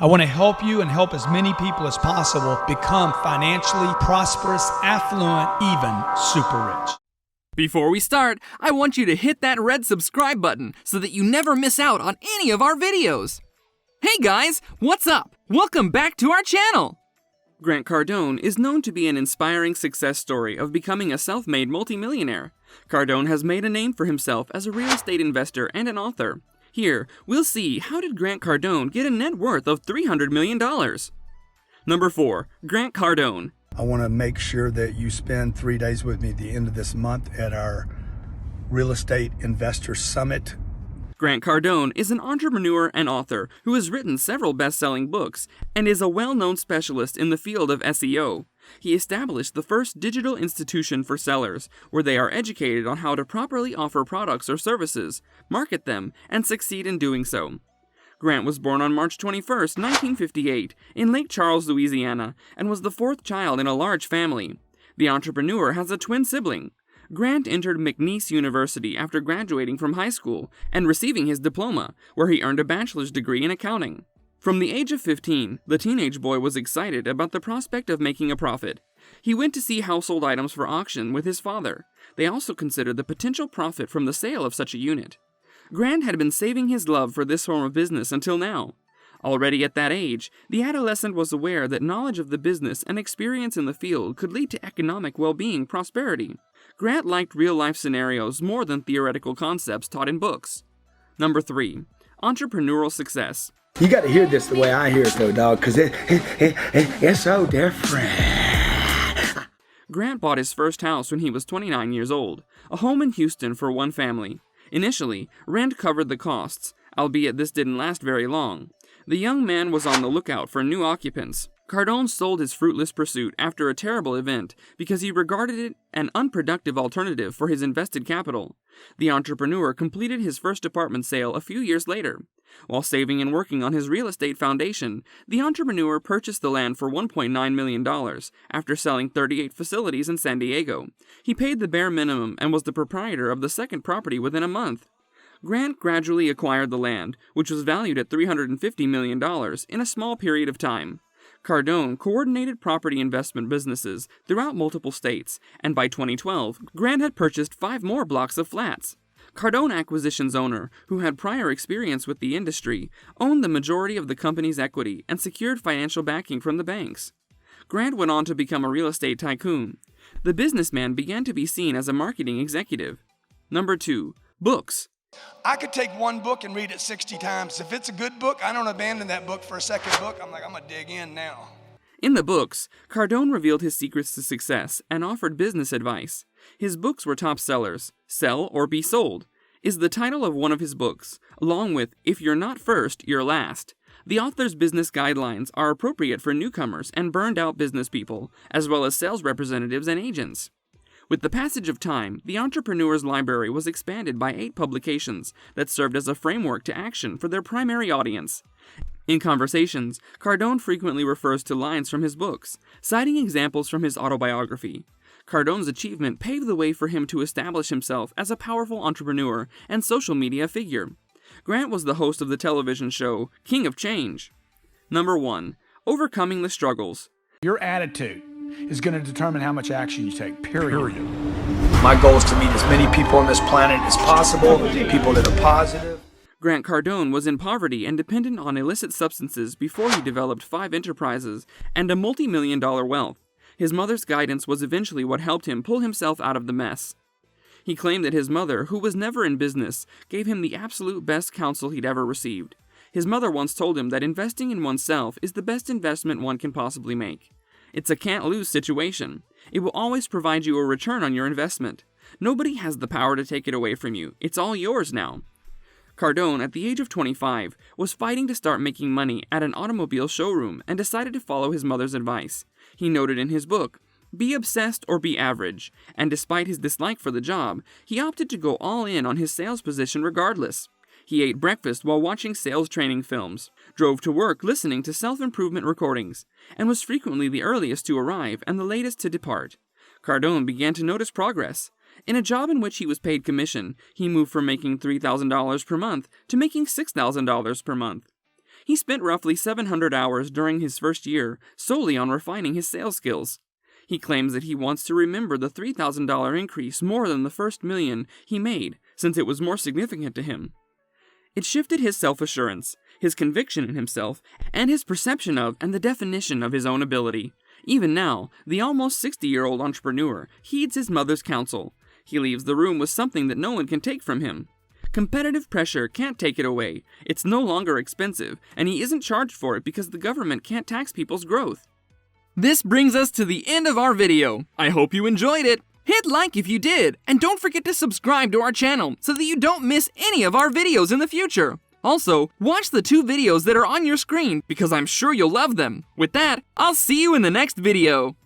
I want to help you and help as many people as possible become financially prosperous, affluent, even super rich. Before we start, I want you to hit that red subscribe button so that you never miss out on any of our videos. Hey guys, what's up? Welcome back to our channel! Grant Cardone is known to be an inspiring success story of becoming a self-made multimillionaire. Cardone has made a name for himself as a real estate investor and an author. Here, we'll see how did Grant Cardone get a net worth of $300 million. Number 4. Grant Cardone. I want to make sure that you spend 3 days with me at the end of this month at our Real Estate Investor Summit. Grant Cardone is an entrepreneur and author who has written several best-selling books and is a well-known specialist in the field of SEO. He established the first digital institution for sellers, where they are educated on how to properly offer products or services, market them, and succeed in doing so. Grant was born on March 21, 1958, in Lake Charles, Louisiana, and was the fourth child in a large family. The entrepreneur has a twin sibling. Grant entered McNeese University after graduating from high school and receiving his diploma, where he earned a bachelor's degree in accounting. From the age of 15, the teenage boy was excited about the prospect of making a profit. He went to see household items for auction with his father. They also considered the potential profit from the sale of such a unit. Grant had been saving his love for this form of business until now. Already at that age, the adolescent was aware that knowledge of the business and experience in the field could lead to economic well-being prosperity. Grant liked real-life scenarios more than theoretical concepts taught in books. Number 3. Entrepreneurial success. You got to hear this the way I hear it though, dog, because it's so different. Grant bought his first house when he was 29 years old, a home in Houston for one family. Initially, rent covered the costs, albeit this didn't last very long. The young man was on the lookout for new occupants. Cardone sold his fruitless pursuit after a terrible event because he regarded it an unproductive alternative for his invested capital. The entrepreneur completed his first apartment sale a few years later. While saving and working on his real estate foundation, the entrepreneur purchased the land for $1.9 million after selling 38 facilities in San Diego. He paid the bare minimum and was the proprietor of the second property within a month. Grant gradually acquired the land, which was valued at $350 million, in a small period of time. Cardone coordinated property investment businesses throughout multiple states, and by 2012, Grant had purchased 5 more blocks of flats. Cardone Acquisitions owner, who had prior experience with the industry, owned the majority of the company's equity and secured financial backing from the banks. Grant went on to become a real estate tycoon. The businessman began to be seen as a marketing executive. Number 2. Books. I could take one book and read it 60 times. If it's a good book, I don't abandon that book for a second book. I'm going to dig in now. In the books, Cardone revealed his secrets to success and offered business advice. His books were top sellers. Sell or Be Sold is the title of one of his books, along with If You're Not First, You're Last. The author's business guidelines are appropriate for newcomers and burned-out business people, as well as sales representatives and agents. With the passage of time, the entrepreneur's library was expanded by 8 publications that served as a framework to action for their primary audience. In conversations, Cardone frequently refers to lines from his books, citing examples from his autobiography. Cardone's achievement paved the way for him to establish himself as a powerful entrepreneur and social media figure. Grant was the host of the television show King of Change. Number 1. Overcoming the struggles. Your attitude is going to determine how much action you take, period. My goal is to meet as many people on this planet as possible, people that are positive. Grant Cardone was in poverty and dependent on illicit substances before he developed 5 enterprises and a multi-million-dollar wealth. His mother's guidance was eventually what helped him pull himself out of the mess. He claimed that his mother, who was never in business, gave him the absolute best counsel he'd ever received. His mother once told him that investing in oneself is the best investment one can possibly make. It's a can't-lose situation. It will always provide you a return on your investment. Nobody has the power to take it away from you. It's all yours now. Cardone, at the age of 25, was fighting to start making money at an automobile showroom and decided to follow his mother's advice. He noted in his book, "Be obsessed or be average," and despite his dislike for the job, he opted to go all in on his sales position regardless. He ate breakfast while watching sales training films, drove to work listening to self-improvement recordings, and was frequently the earliest to arrive and the latest to depart. Cardone began to notice progress. In a job in which he was paid commission, he moved from making $3,000 per month to making $6,000 per month. He spent roughly 700 hours during his first year solely on refining his sales skills. He claims that he wants to remember the $3,000 increase more than the first $1 million he made, since it was more significant to him. It shifted his self-assurance, his conviction in himself, and his perception of and the definition of his own ability. Even now, the almost 60-year-old entrepreneur heeds his mother's counsel. He leaves the room with something that no one can take from him. Competitive pressure can't take it away. It's no longer expensive, and he isn't charged for it because the government can't tax people's growth. This brings us to the end of our video. I hope you enjoyed it. Hit like if you did, and don't forget to subscribe to our channel so that you don't miss any of our videos in the future. Also, watch the 2 videos that are on your screen because I'm sure you'll love them. With that, I'll see you in the next video.